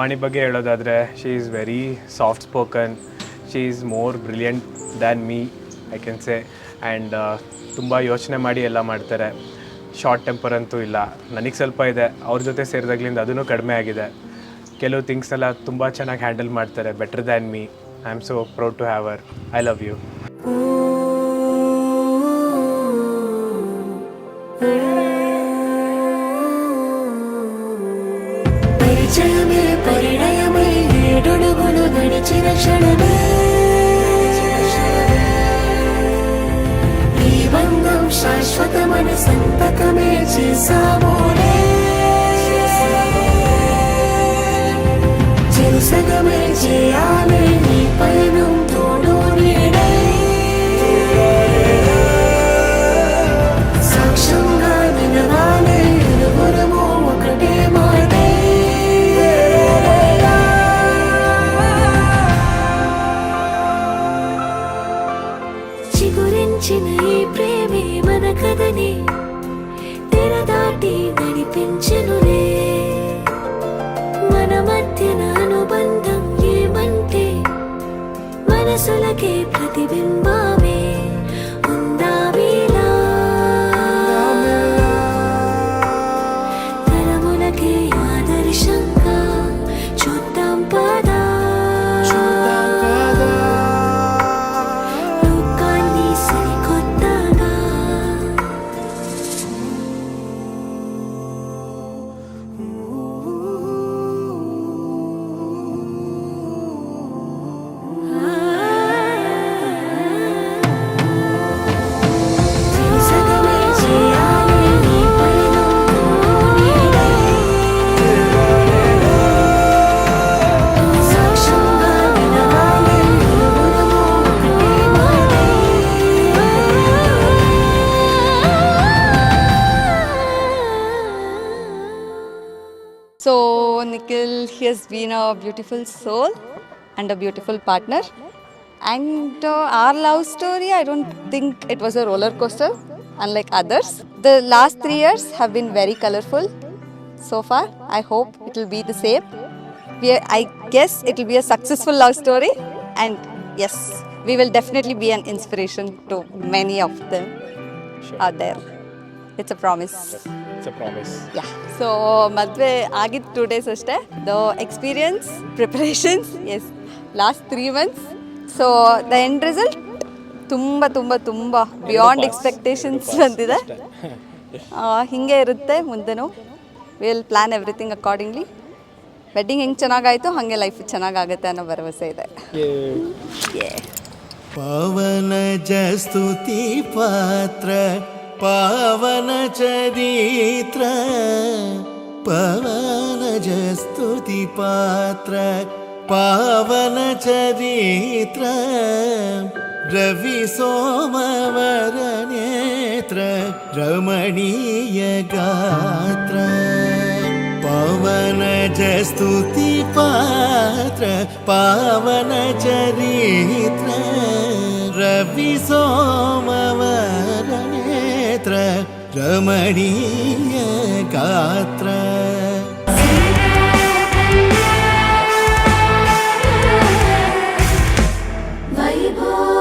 ವಾಣಿ ಬಗ್ಗೆ ಹೇಳೋದಾದರೆ she is very soft spoken, she is more brilliant than me I can say. And ತುಂಬ ಯೋಚನೆ ಮಾಡಿ ಎಲ್ಲ ಮಾಡ್ತಾರೆ. ಶಾರ್ಟ್ ಟೆಂಪರ್ ಅಂತೂ ಇಲ್ಲ. ನನಗೆ ಸ್ವಲ್ಪ ಇದೆ, ಅವ್ರ ಜೊತೆ ಸೇರಿದಾಗ್ಲಿಂದ ಅದೂ ಕಡಿಮೆ ಆಗಿದೆ. ಕೆಲವು ಥಿಂಗ್ಸ್ನೆಲ್ಲ ತುಂಬ ಚೆನ್ನಾಗಿ ಹ್ಯಾಂಡಲ್ ಮಾಡ್ತಾರೆ, better than me. I am so proud to have her. I love you. పరిచయమే పరిణయమై ఏడడుగులు నడిచిన క్షణమే ఈ బంధం శాశ్వతమని సంతకమే చేసామోనే చెరుసగమే చేయాలి నీ పయనం తోడు నీడై సాక్ష్యంగా నిలవాలి ఇరువురము ఒకటే మాటే చిగురించిన ఈ ప్రేమే మన కథని తెరదాటి నడిపించెనులే మన మధ్యన అనుబంధం ఏమంటే మనసులకే ప్రతిబింబమే ఉందామీలా తరములకే ఆదర్శంగా చూద్దాం పదా లోకాన్ని సరికొత్తగా చెరుసగమే చేయాలి నీ పయనం సాక్ష్యంగా నిలవాలి ఇరువురము ఒకటే మాటే So, Nikhil, he has been a beautiful soul and a beautiful partner. And our love story, I don't think it was a roller coaster, unlike others. The last 3 years have been very colorful so far. I hope it will be the same. I guess it will be a successful love story. And yes, we will definitely be an inspiration to many of them out there. It's a promise. It's a promise. Yeah so ಮದುವೆ ಆಗಿದ್ದು 2 days ಅಷ್ಟೇ. The experience preparations is last 3 months. So the end result ತುಂಬ ತುಂಬ ತುಂಬ beyond expectations ಬಂದಿದೆ. ಹೀಗೆ ಇರುತ್ತೆ ಮುಂದೆನೂ. Will plan everything accordingly. Wedding ಹೆಂಗೆ ಚೆನ್ನಾಗಾಯಿತು ಹಾಗೆ ಲೈಫ್ ಚೆನ್ನಾಗಾಗುತ್ತೆ ಅನ್ನೋ ಭರವಸೆ ಇದೆ. ಪವನ ಜಸ್ತುತಿ ಪಾತ್ರ ಪಾವನ ಚರಿತ್ರ ಪವನ ಜಸ್ತುತಿ ಪಾತ್ರ ಪಾವನ ಚರಿತ್ರ ರವಿ ಸೋಮವರ ನೇತ್ರ ರಮಣೀಯ ಗಾತ್ರ ಪವನ ಜಸ್ತುತಿ ಪಾತ್ರ ಪಾವನ ಚರಿತ್ರ ರವಿ ಸೋಮವರ ನೇತ್ರ ರಮಣೀಯ ಗಾತ್ರ వైభోగ